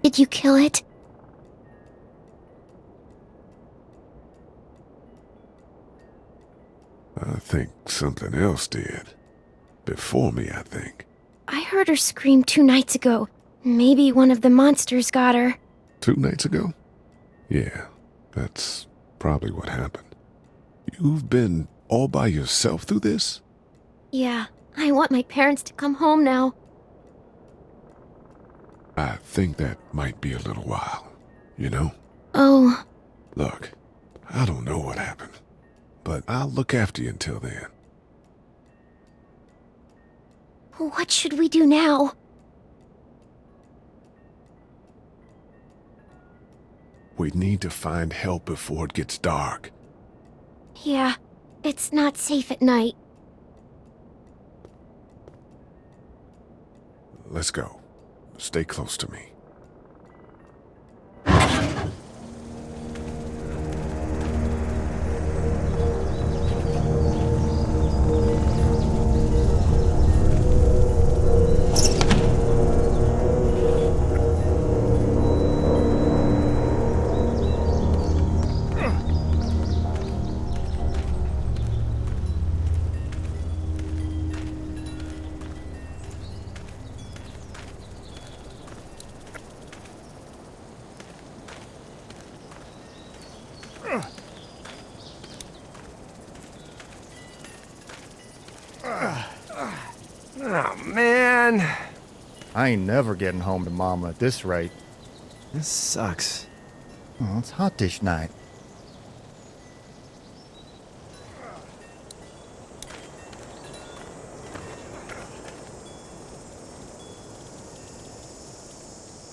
Did you kill it? I think something else did. Before me, I think. I heard her scream 2 nights ago. Maybe one of the monsters got her. 2 nights ago? Yeah, that's probably what happened. You've been all by yourself through this? Yeah, I want my parents to come home now. I think that might be a little while, you know? Oh. Look, I don't know what happened, but I'll look after you until then. What should we do now? We need to find help before it gets dark. Yeah, it's not safe at night. Let's go. Stay close to me. Oh, man. I ain't never getting home to Mama at this rate. This sucks. Oh, it's hot dish night.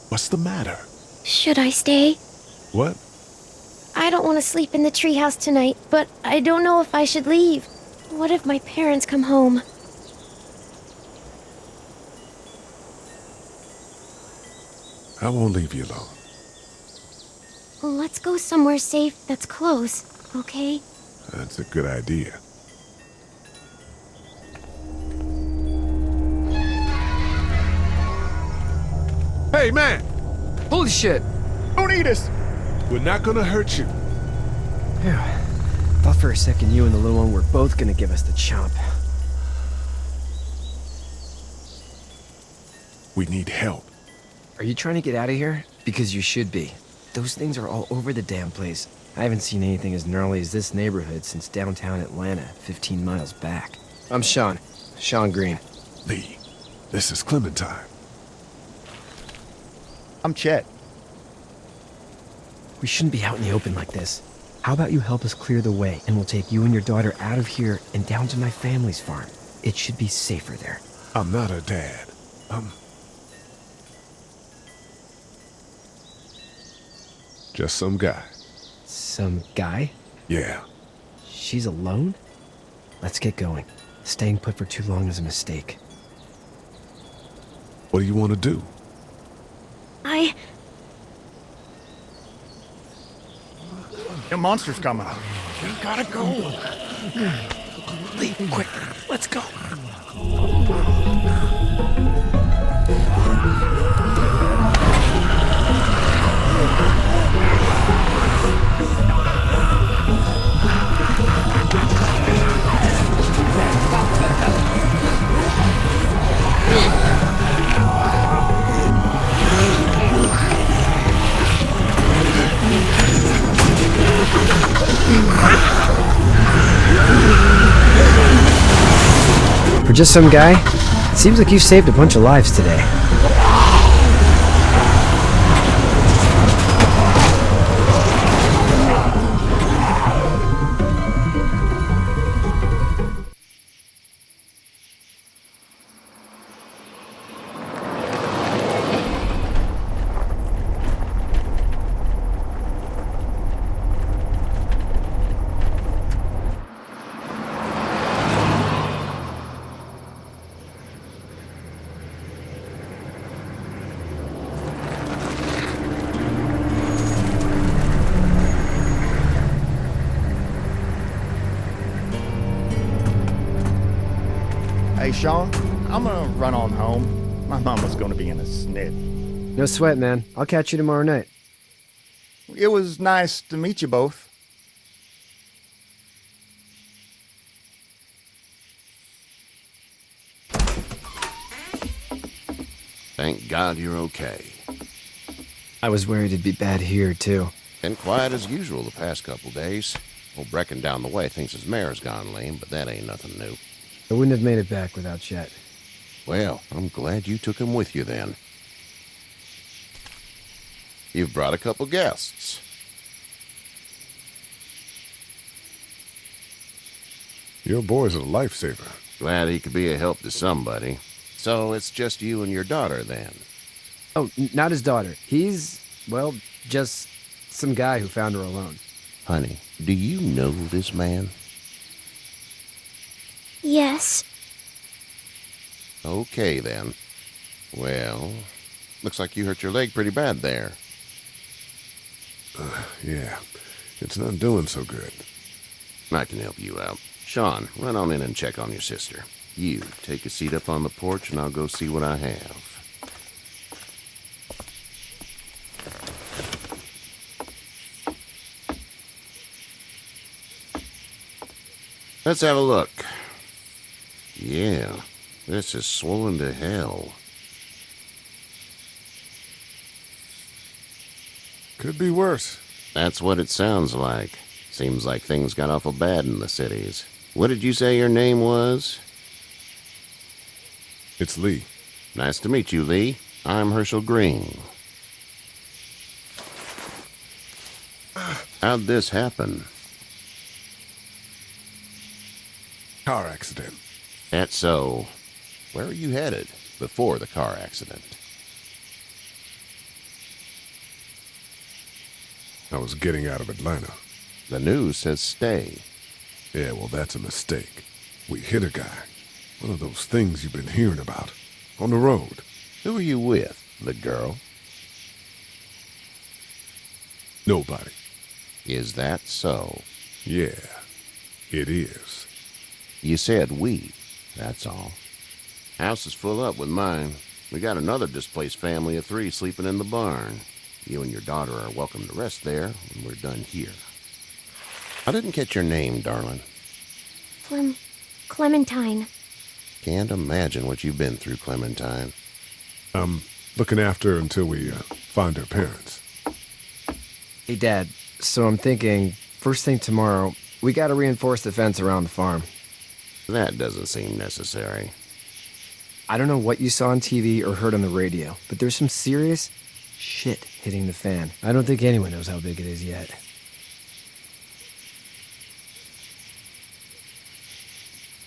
What's the matter? Should I stay? What? I don't want to sleep in the treehouse tonight, but I don't know if I should leave. What if my parents come home? I won't leave you alone. Let's go somewhere safe that's close, okay? That's a good idea. Hey, man! Holy shit! Don't eat us! We're not gonna hurt you. Phew. Thought for a second you and the little one were both gonna give us the chomp. We need help. Are you trying to get out of here? Because you should be. Those things are all over the damn place. I haven't seen anything as gnarly as this neighborhood since downtown Atlanta, 15 miles back. I'm Sean. Sean Green. Lee, this is Clementine. I'm Chet. We shouldn't be out in the open like this. How about you help us clear the way, and we'll take you and your daughter out of here and down to my family's farm. It should be safer there. I'm not her dad. Just some guy. Some guy? Yeah. She's alone? Let's get going. Staying put for too long is a mistake. What do you want to do? The monster's coming. We gotta go. Lee, quick, let's go. For just some guy, it seems like you've saved a bunch of lives today. Hey, Sean, I'm gonna run on home. My mama's gonna be in a snit. No sweat, man. I'll catch you tomorrow night. It was nice to meet you both. Thank God you're okay. I was worried it'd be bad here, too. Been quiet as usual the past couple days. Old Brecken down the way thinks his mare's gone lame, but that ain't nothing new. I wouldn't have made it back without Chet. Well, I'm glad you took him with you then. You've brought a couple guests. Your boy's a lifesaver. Glad he could be a help to somebody. So it's just you and your daughter then? Oh, not his daughter. He's, well, just some guy who found her alone. Honey, do you know this man? Yes. Okay then. Well, looks like you hurt your leg pretty bad there. Yeah, it's not doing so good. I can help you out. Sean, run on in and check on your sister. You, take a seat up on the porch and I'll go see what I have. Let's have a look. Yeah, this is swollen to hell. Could be worse. That's what it sounds like. Seems like things got awful bad in the cities. What did you say your name was? It's Lee. Nice to meet you, Lee. I'm Herschel Green. How'd this happen? Car accident. That's so. Where are you headed before the car accident? I was getting out of Atlanta. The news says stay. Yeah, well, that's a mistake. We hit a guy. One of those things you've been hearing about. On the road. Who are you with? The girl? Nobody. Is that so? Yeah, it is. You said we. That's all. House is full up with mine. We got another displaced family of 3 sleeping in the barn. You and your daughter are welcome to rest there when we're done here. I didn't catch your name, darling. Clementine. Can't imagine what you've been through, Clementine. I'm looking after her until we find her parents. Hey, Dad, so I'm thinking, first thing tomorrow, we gotta reinforce the fence around the farm. That doesn't seem necessary. I don't know what you saw on TV or heard on the radio, but there's some serious shit hitting the fan. I don't think anyone knows how big it is yet.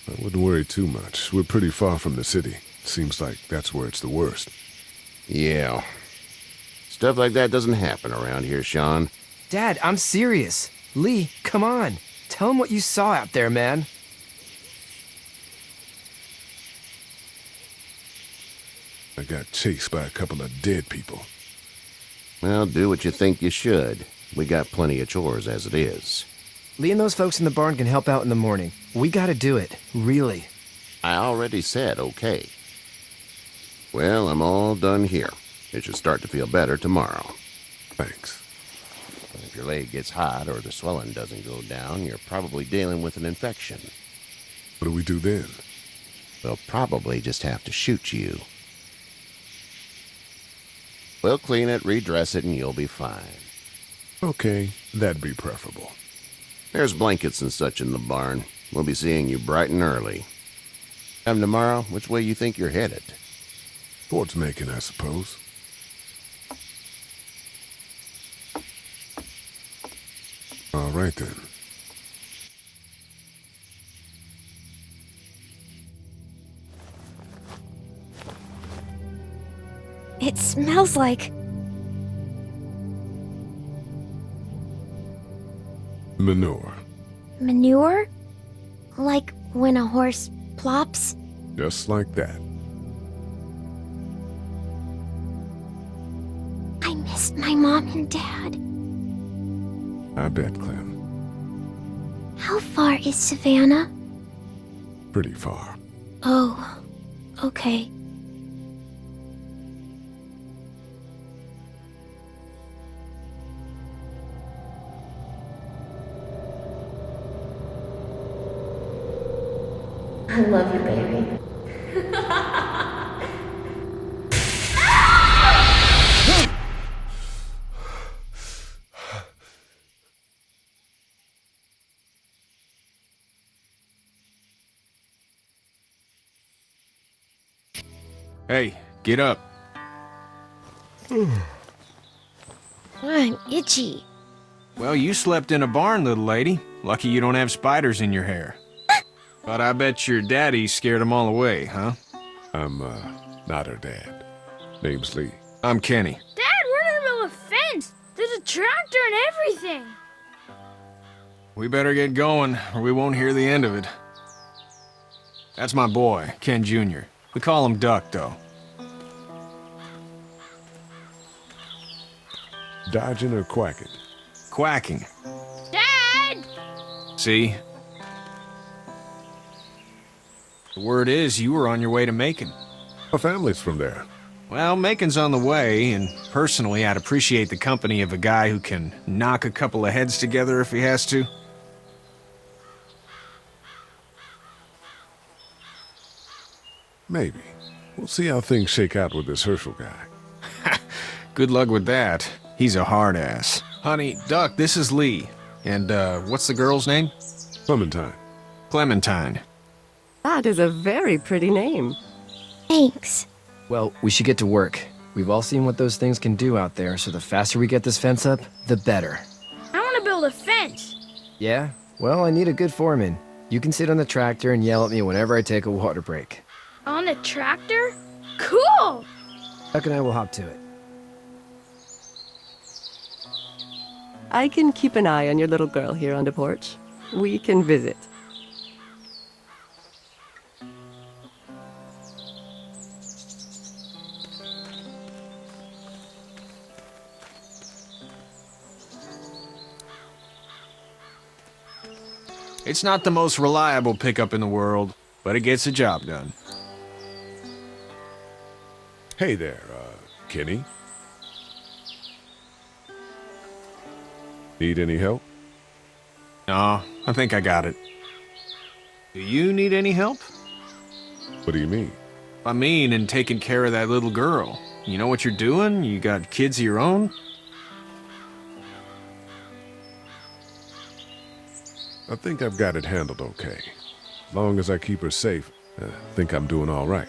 I wouldn't worry too much. We're pretty far from the city. Seems like that's where it's the worst. Yeah. Stuff like that doesn't happen around here, Sean. Dad, I'm serious. Lee, come on. Tell him what you saw out there, man. I got chased by a couple of dead people. Well, do what you think you should. We got plenty of chores as it is. Lee and those folks in the barn can help out in the morning. We gotta do it. Really. I already said okay. Well, I'm all done here. It should start to feel better tomorrow. Thanks. If your leg gets hot or the swelling doesn't go down, you're probably dealing with an infection. What do we do then? They'll probably just have to shoot you. We'll clean it, redress it, and you'll be fine. Okay, that'd be preferable. There's blankets and such in the barn. We'll be seeing you bright and early. Come tomorrow, which way you think you're headed? Towards Macon, I suppose. All right, then. It smells like... Manure. manure? Like when a horse plops? Just like that. I missed my mom and dad. I bet, Clem. How far is Savannah? Pretty far. Oh, okay. love you, baby. Hey, get up. I'm itchy. Well, you slept in a barn, little lady. Lucky you don't have spiders in your hair. But I bet your daddy scared them all away, huh? I'm, not her dad. Name's Lee. I'm Kenny. Dad, we're in the middle of a fence. There's a tractor and everything. We better get going, or we won't hear the end of it. That's my boy, Ken Jr. We call him Duck, though. Dodging or quacking? Quacking. Dad! See? The word is you were on your way to Macon. Our family's from there. Well, Macon's on the way, and personally, I'd appreciate the company of a guy who can knock a couple of heads together if he has to. Maybe. We'll see how things shake out with this Herschel guy. Good luck with that. He's a hard ass. Honey, Duck, this is Lee. And, what's the girl's name? Clementine. Clementine. That is a very pretty name. Thanks. Well, we should get to work. We've all seen what those things can do out there, so the faster we get this fence up, the better. I want to build a fence. Yeah? Well, I need a good foreman. You can sit on the tractor and yell at me whenever I take a water break. On a tractor? Cool! Duck and I will hop to it. I can keep an eye on your little girl here on the porch. We can visit. It's not the most reliable pickup in the world, but it gets the job done. Hey there, Kenny. Need any help? No, I think I got it. Do you need any help? What do you mean? I mean, in taking care of that little girl. You know what you're doing? You got kids of your own? I think I've got it handled okay. As long as I keep her safe, I think I'm doing all right.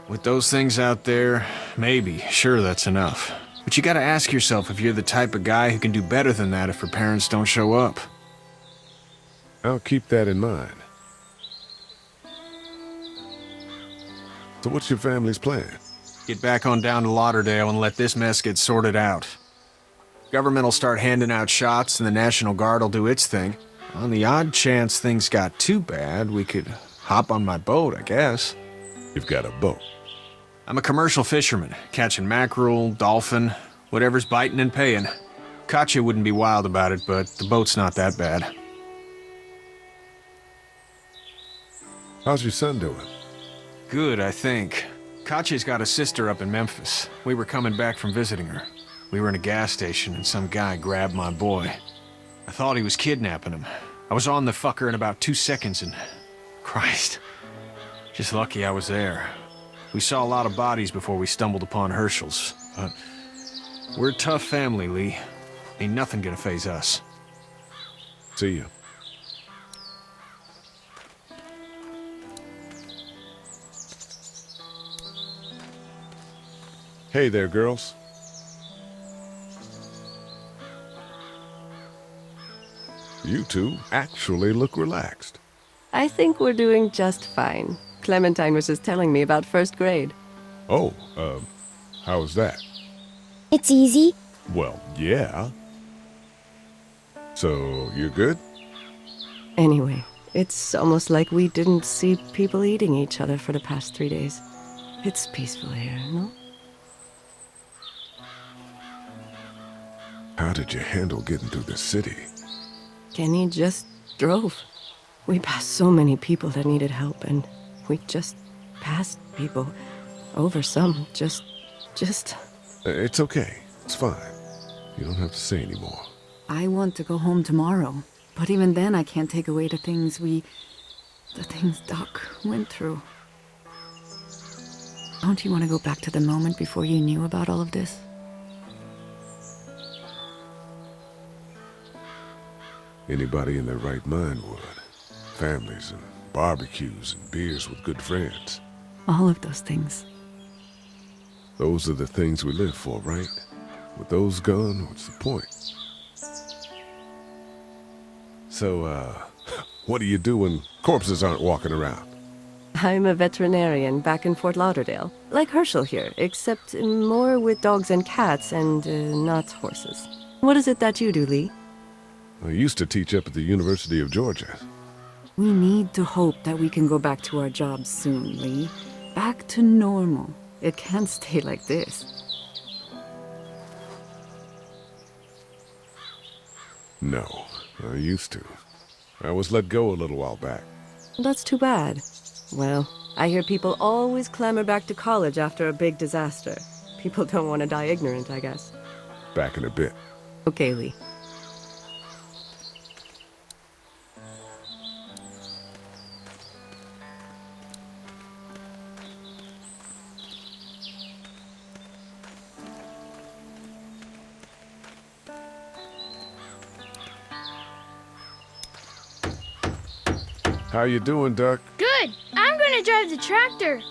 With those things out there, maybe, sure, that's enough. But you gotta ask yourself if you're the type of guy who can do better than that if her parents don't show up. I'll keep that in mind. So what's your family's plan? Get back on down to Lauderdale and let this mess get sorted out. Government will start handing out shots and the National Guard will do its thing. On the odd chance things got too bad, we could hop on my boat, I guess. You've got a boat. I'm a commercial fisherman, catching mackerel, dolphin, whatever's biting and paying. Katya wouldn't be wild about it, but the boat's not that bad. How's your son doing? Good, I think. Katya's got a sister up in Memphis. We were coming back from visiting her. We were in a gas station and some guy grabbed my boy. I thought he was kidnapping him. I was on the fucker in about 2 seconds and... Christ. Just lucky I was there. We saw a lot of bodies before we stumbled upon Herschel's, but... We're a tough family, Lee. Ain't nothing gonna faze us. See you. Hey there, girls. You two actually look relaxed. I think we're doing just fine. Clementine was just telling me about first grade. Oh, how was that? It's easy. Well, yeah. So, you're good? Anyway, it's almost like we didn't see people eating each other for the past 3 days. It's peaceful here, no? How did you handle getting through the city? Kenny just drove. We passed so many people that needed help, and we just passed people. Over some, just... It's okay. It's fine. You don't have to say any more. I want to go home tomorrow, but even then I can't take away the things we The things Doc went through. Don't you want to go back to the moment before you knew about all of this? Anybody in their right mind would. Families and barbecues and beers with good friends. All of those things. Those are the things we live for, right? With those gone, what's the point? So, what do you do when corpses aren't walking around? I'm a veterinarian back in Fort Lauderdale. Like Herschel here, except more with dogs and cats and not horses. What is it that you do, Lee? I used to teach up at the University of Georgia. We need to hope that we can go back to our jobs soon, Lee. Back to normal. It can't stay like this. No, I used to. I was let go a little while back. That's too bad. Well, I hear people always clamor back to college after a big disaster. People don't want to die ignorant, I guess. Back in a bit. Okay, Lee. How you doing, Duck? Good. I'm gonna drive the tractor.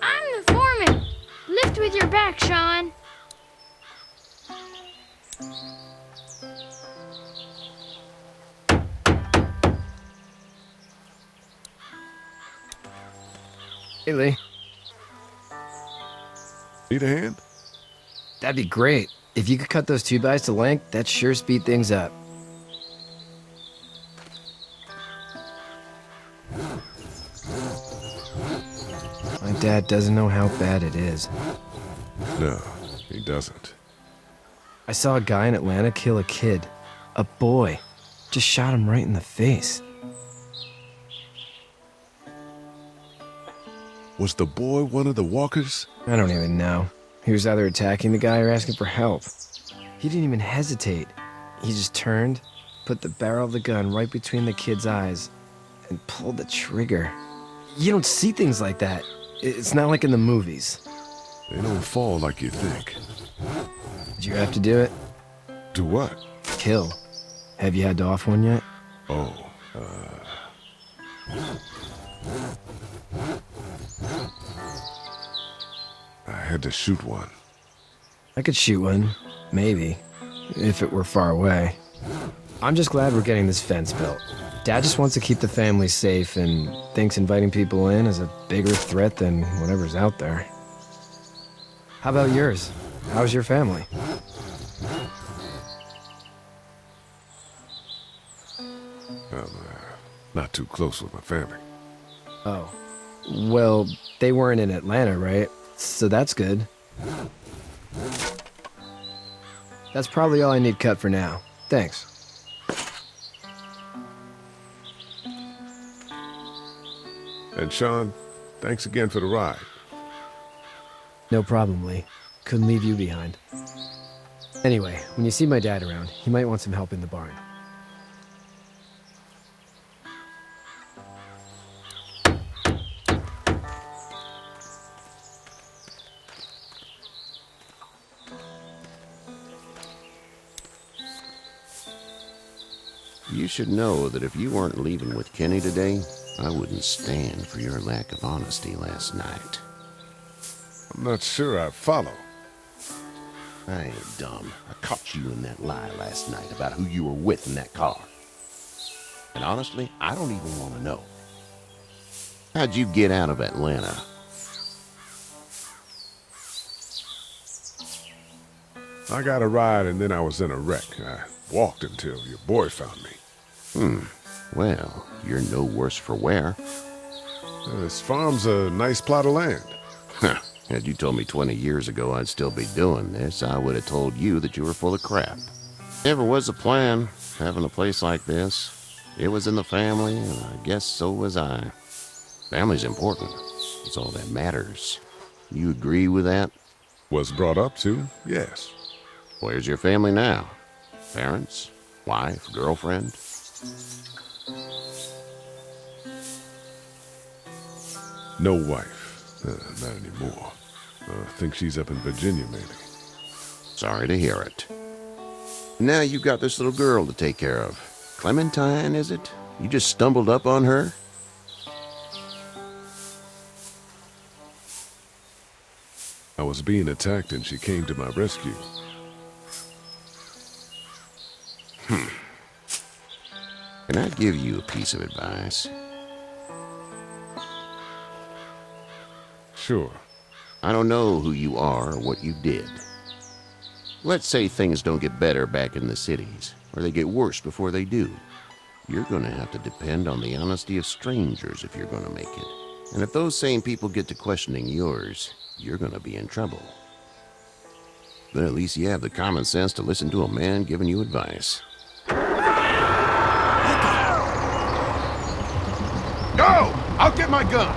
I'm the foreman. Lift with your back, Sean. Hey, Lee. Need a hand? That'd be great. If you could cut those 2x to length, that'd sure speed things up. My dad doesn't know how bad it is. No, he doesn't. I saw a guy in Atlanta kill a kid. A boy. Just shot him right in the face. Was the boy one of the walkers? I don't even know. He was either attacking the guy or asking for help. He didn't even hesitate. He just turned, put the barrel of the gun right between the kid's eyes, and pulled the trigger. You don't see things like that. It's not like in the movies. They don't fall like you think. Did you have to do it? Do what? Kill. Have you had to off one yet? Oh, I had to shoot one. I could shoot one. Maybe. If it were far away. I'm just glad we're getting this fence built. Dad just wants to keep the family safe and thinks inviting people in is a bigger threat than whatever's out there. How about yours? How's your family? I'm not too close with my family. Oh. Well, they weren't in Atlanta, right? So that's good. That's probably all I need cut for now. Thanks. And Sean, thanks again for the ride. No problem, Lee. Couldn't leave you behind. Anyway, when you see my dad around, he might want some help in the barn. You should know that if you weren't leaving with Kenny today, I wouldn't stand for your lack of honesty last night. I'm not sure I follow. I ain't dumb. I caught you in that lie last night about who you were with in that car. And honestly, I don't even want to know. How'd you get out of Atlanta? I got a ride and then I was in a wreck. I walked until your boy found me. Well, you're no worse for wear. This farm's a nice plot of land. Had you told me 20 years ago I'd still be doing this, I would have told you that you were full of crap. Never was a plan, having a place like this. It was in the family, and I guess so was I. Family's important. It's all that matters. You agree with that? Was brought up to, yes. Where's your family now? Parents? Wife? Girlfriend? No wife. Not anymore. Think she's up in Virginia, maybe. Sorry to hear it. Now you've got this little girl to take care of. Clementine, is it? You just stumbled up on her? I was being attacked and she came to my rescue. Can I give you a piece of advice? Sure. I don't know who you are or what you did. Let's say things don't get better back in the cities, or they get worse before they do. You're gonna have to depend on the honesty of strangers if you're gonna make it. And if those same people get to questioning yours, you're gonna be in trouble. But at least you have the common sense to listen to a man giving you advice. No! I'll get my gun!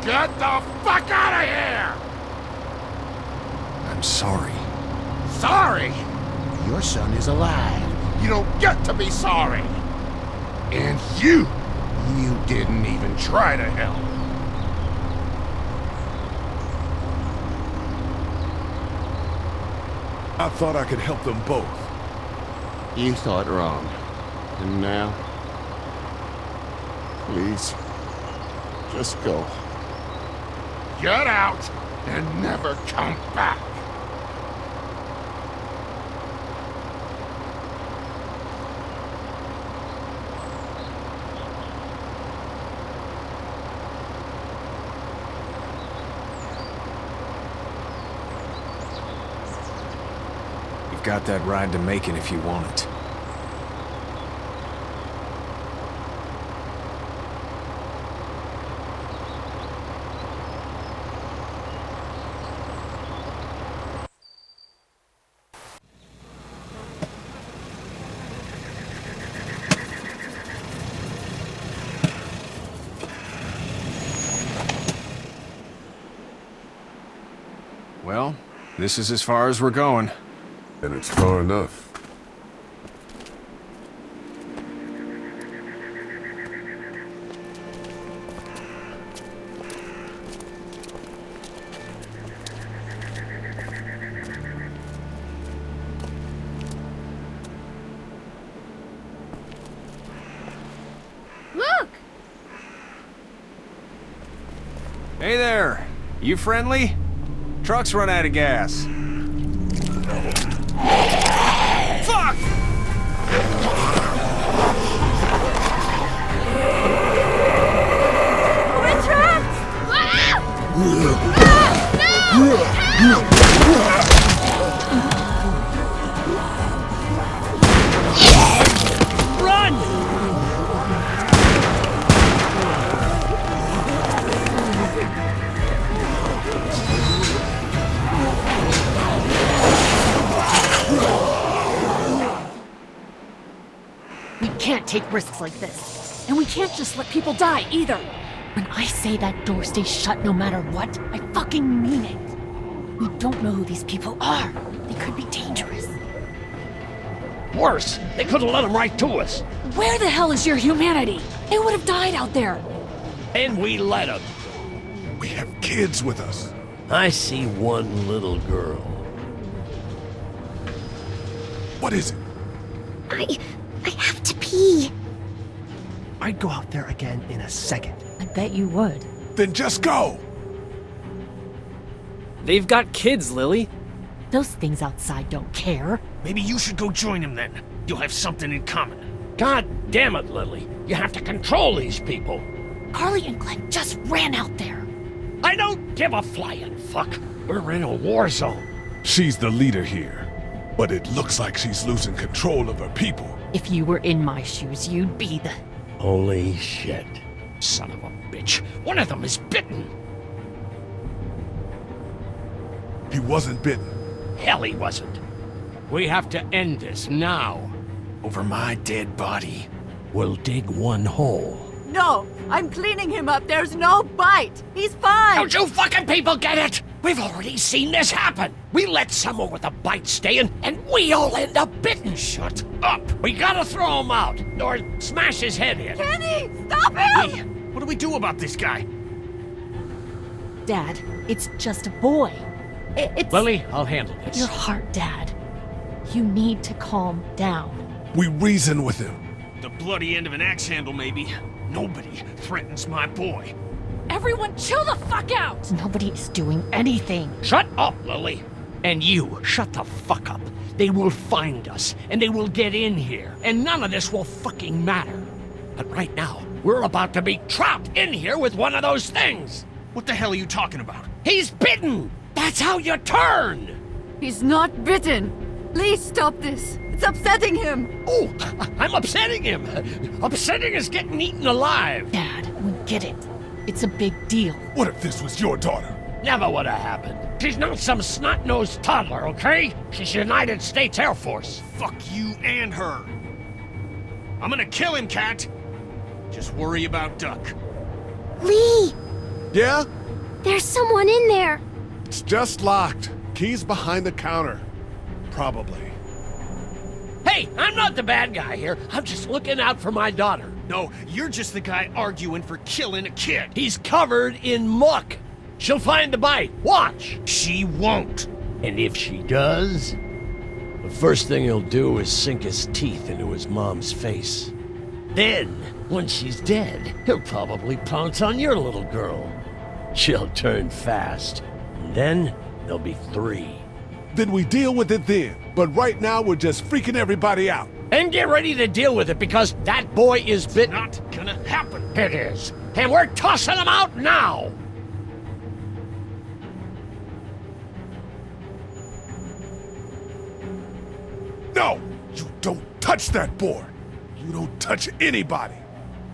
Get the fuck out of here! I'm sorry. Sorry? Your son is alive. You don't get to be sorry. And you didn't even try to help. I thought I could help them both. You thought wrong. And now? Please, just go. Get out and never come back. You've got that ride to Macon if you want it. Well, this is as far as we're going. And it's far enough. Look! Hey there! You friendly? Truck's run out of gas. Fuck! We're trapped! Ah! No! Help! Run! We can't take risks like this. And we can't just let people die, either. When I say that door stays shut no matter what, I fucking mean it. We don't know who these people are. They could be dangerous. Worse, they could have let them right to us. Where the hell is your humanity? They would have died out there. And we let them. We have kids with us. I see one little girl. What is it? I have to pee. I'd go out there again in a second. I bet you would. Then just go. They've got kids, Lily. Those things outside don't care. Maybe you should go join him then. You'll have something in common. God damn it, Lily. You have to control these people. Carly and Glenn just ran out there. I don't give a flying fuck. We're in a war zone. She's the leader here, but it looks like she's losing control of her people. If you were in my shoes, you'd be the... Holy shit. Son of a bitch. One of them is bitten. He wasn't bitten. Hell, he wasn't. We have to end this now. Over my dead body. We'll dig one hole. No, I'm cleaning him up. There's no bite. He's fine. Don't you fucking people get it? We've already seen this happen. We let someone with a bite stay in, and we all end up bitten. Shut up. We gotta throw him out, or smash his head in. Kenny, stop him! Hey, what do we do about this guy? Dad, it's just a boy. It's... Lily, I'll handle this. Your heart, Dad. You need to calm down. We reason with him. The bloody end of an axe handle, maybe. Nobody threatens my boy. Everyone chill the fuck out! Nobody is doing anything. Shut up, Lily. And you, shut the fuck up. They will find us, and they will get in here, and none of this will fucking matter. But right now, we're about to be trapped in here with one of those things. What the hell are you talking about? He's bitten! That's how you turn! He's not bitten. Please stop this. It's upsetting him. Oh, I'm upsetting him. Upsetting is getting eaten alive. Dad, we get it. It's a big deal. What if this was your daughter? Never would have happened. She's not some snot-nosed toddler, okay? She's United States Air Force. Fuck you and her. I'm gonna kill him, Cat. Just worry about Duck. Lee! Yeah? There's someone in there. It's just locked. Key's behind the counter. Probably. Hey, I'm not the bad guy here. I'm just looking out for my daughter. No, you're just the guy arguing for killing a kid. He's covered in muck. She'll find the bite. Watch. She won't. And if she does, the first thing he'll do is sink his teeth into his mom's face. Then, when she's dead, he'll probably pounce on your little girl. She'll turn fast. And then, there'll be 3. Then we deal with it then. But right now, we're just freaking everybody out. And get ready to deal with it, because that boy is bitten. Not gonna happen. It is. And we're tossing him out now! No! You don't touch that boy! You don't touch anybody!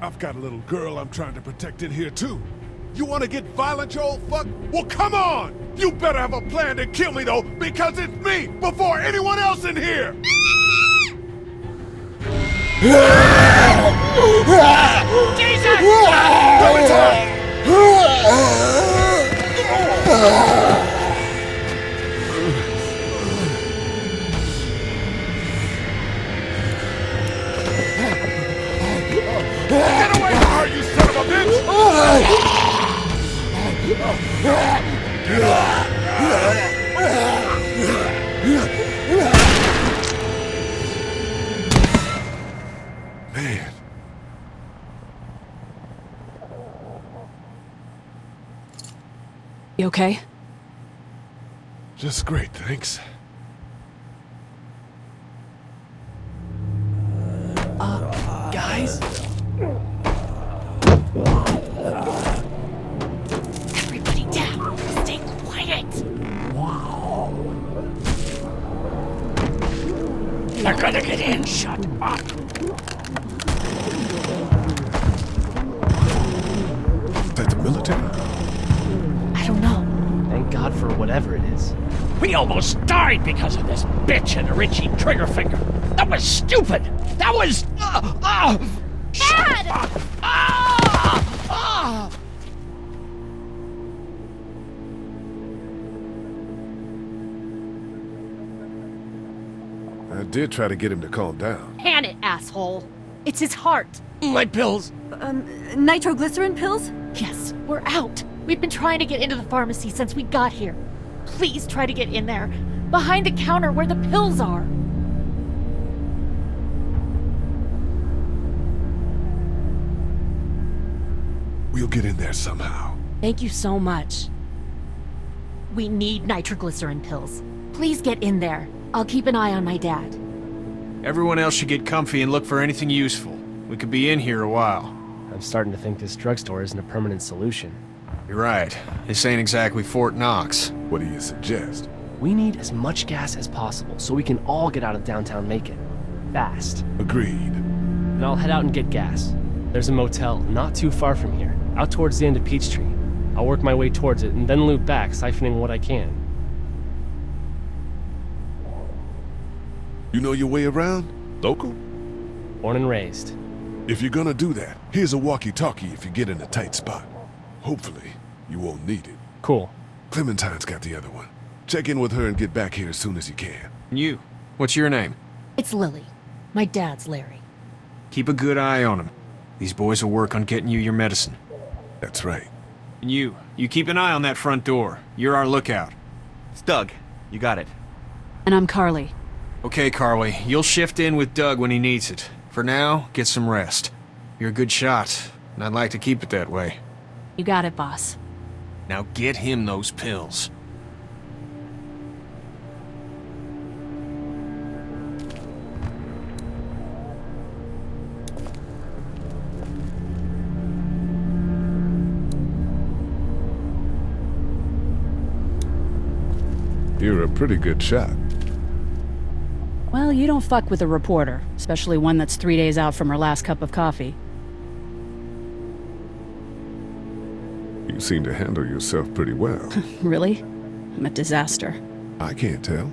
I've got a little girl I'm trying to protect in here, too. You want to get violent, you old fuck? Well, come on! You better have a plan to kill me, though, because it's me before anyone else in here! Get away from her, you son of a bitch! Man. You okay? Just great, thanks. Guys? Everybody down. Stay quiet. They're gonna get in. Shut up. Is that the military? I don't know. Thank God for whatever it is. We almost died because of this bitch and Richie Triggerfinger. That was stupid. That was... Dad! I did try to get him to calm down. Can it, asshole. It's his heart. My pills! Nitroglycerin pills? Yes, we're out. We've been trying to get into the pharmacy since we got here. Please try to get in there. Behind the counter where the pills are. We'll get in there somehow. Thank you so much. We need nitroglycerin pills. Please get in there. I'll keep an eye on my dad. Everyone else should get comfy and look for anything useful. We could be in here a while. I'm starting to think this drugstore isn't a permanent solution. You're right. This ain't exactly Fort Knox. What do you suggest? We need as much gas as possible so we can all get out of downtown Macon. Fast. Agreed. And I'll head out and get gas. There's a motel not too far from here, out towards the end of Peachtree. I'll work my way towards it and then loop back, siphoning what I can. You know your way around? Local? Born and raised. If you're gonna do that, here's a walkie-talkie if you get in a tight spot. Hopefully, you won't need it. Cool. Clementine's got the other one. Check in with her and get back here as soon as you can. And you? What's your name? It's Lily. My dad's Larry. Keep a good eye on him. These boys will work on getting you your medicine. That's right. And you keep an eye on that front door. You're our lookout. It's Doug. You got it. And I'm Carly. Okay, Carly. You'll shift in with Doug when he needs it. For now, get some rest. You're a good shot, and I'd like to keep it that way. You got it, boss. Now get him those pills. You're a pretty good shot. Well, you don't fuck with a reporter, especially one that's 3 days out from her last cup of coffee. You seem to handle yourself pretty well. Really? I'm a disaster. I can't tell.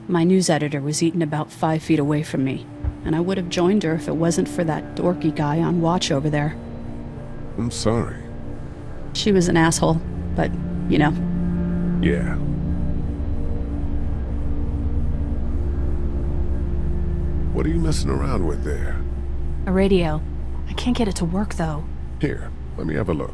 My news editor was eaten about 5 feet away from me, and I would have joined her if it wasn't for that dorky guy on watch over there. I'm sorry. She was an asshole, but, you know. Yeah. What are you messing around with there? A radio. I can't get it to work, though. Here, let me have a look.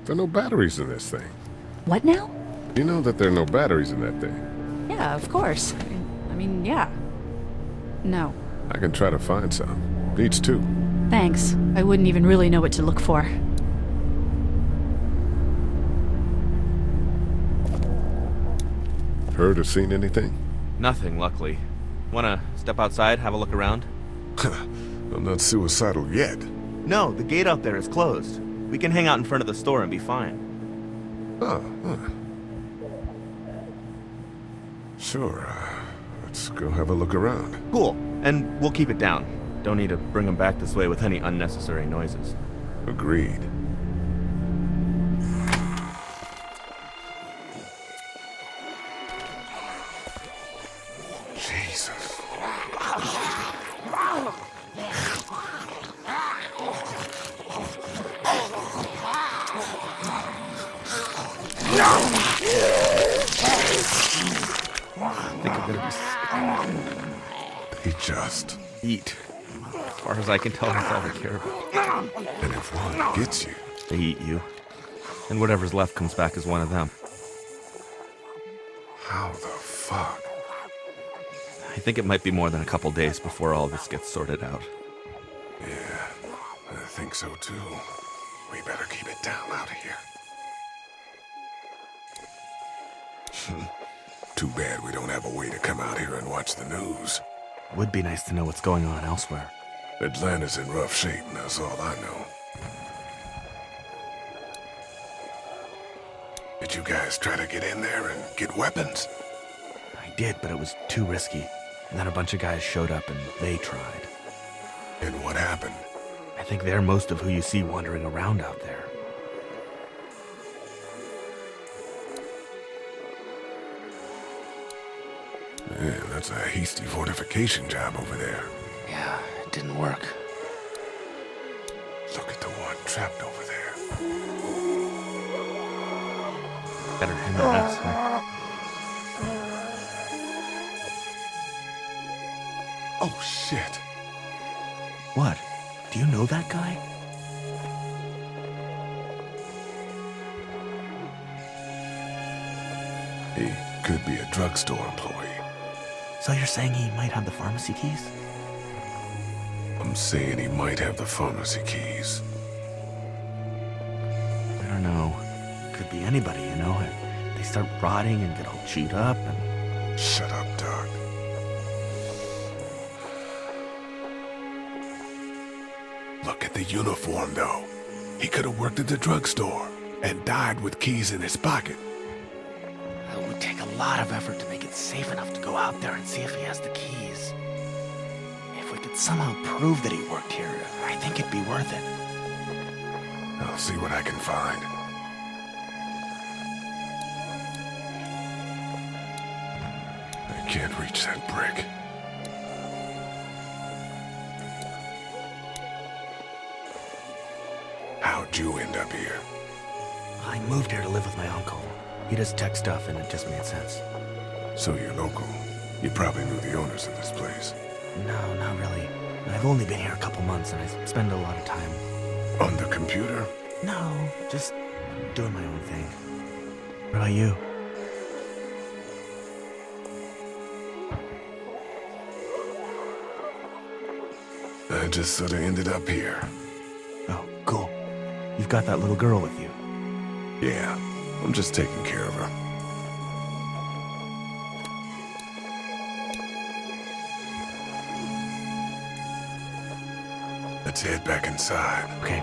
There are no batteries in this thing. What now? You know that there are no batteries in that thing. Yeah, of course. I mean, yeah. No. I can try to find some. Needs two. Thanks. I wouldn't even really know what to look for. Heard or seen anything? Nothing, luckily. Wanna step outside, have a look around? I'm not suicidal yet. No, the gate out there is closed. We can hang out in front of the store and be fine. Oh, huh. Sure, let's go have a look around. Cool, and we'll keep it down. Don't need to bring them back this way with any unnecessary noises. Agreed. Jesus. I think I'm gonna be sick. They just eat. As far as I can tell, that's all they care about. And if one gets you, they eat you. And whatever's left comes back as one of them. How the fuck? I think it might be more than a couple days before all this gets sorted out. Yeah, I think so too. We better keep it down out of here. Too bad we don't have a way to come out here and watch the news. Would be nice to know what's going on elsewhere. Atlanta's in rough shape, and that's all I know. Did you guys try to get in there and get weapons? I did, but it was too risky. And then a bunch of guys showed up and they tried. And what happened? I think they're most of who you see wandering around out there. Man, that's a hasty fortification job over there. Yeah, it didn't work. trapped over there. Better him than us, huh? Oh, shit. What? Do you know that guy? He could be a drugstore employee. So you're saying he might have the pharmacy keys? I'm saying he might have the pharmacy keys. I don't know. Could be anybody, you know? They start rotting and get all chewed up and... Shut up, Doc. Look at the uniform, though. He could have worked at the drugstore and died with keys in his pocket. It would take a lot of effort to make it safe enough to go out there and see if he has the keys. If we could somehow prove that he worked here, I think it'd be worth it. I'll see what I can find. I can't reach that brick. How'd you end up here? I moved here to live with my uncle. He does tech stuff and it just made sense. So you're local. You probably knew the owners of this place. No, not really. I've only been here a couple months and I spend a lot of time... On the computer? No, just doing my own thing. What about you? I just sort of ended up here. Oh, cool. You've got that little girl with you. Yeah, I'm just taking care of her. Let's head back inside. Okay.